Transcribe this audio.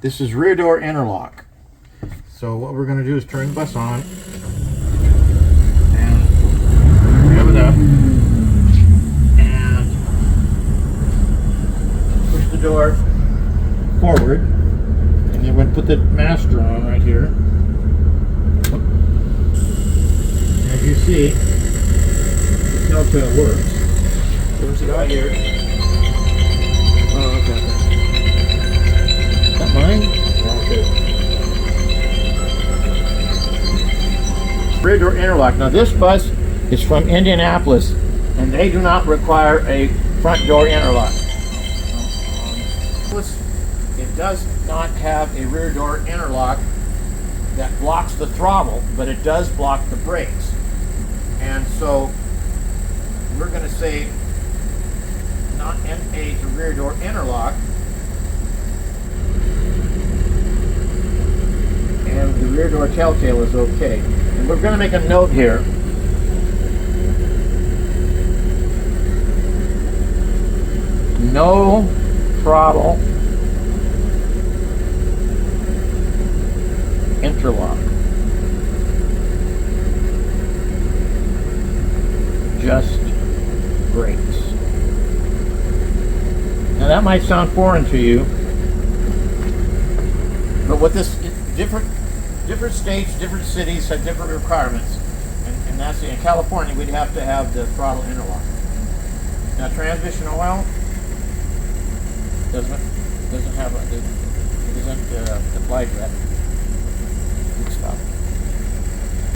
This is rear door interlock. So what we're going to do is turn the bus on and rev it up and push the door forward, and then we're going to put the master on right here. As you see, the telltale works. Where's the guy here? Oh, okay. Is that mine? Yeah, okay. Rear door interlock. Now this bus is from Indianapolis, and they do not require a front door interlock. It does not have a rear door interlock that blocks the throttle, but it does block the brakes. And so we're going to say not NA to rear door interlock, and the rear door telltale is okay. And we're going to make a note here. No throttle interlock. Just brakes. Now that might sound foreign to you, but with this, different states, different cities have different requirements, and that's in California we'd have to have the throttle interlock. Now transmission oil doesn't have it doesn't apply to that. Stop.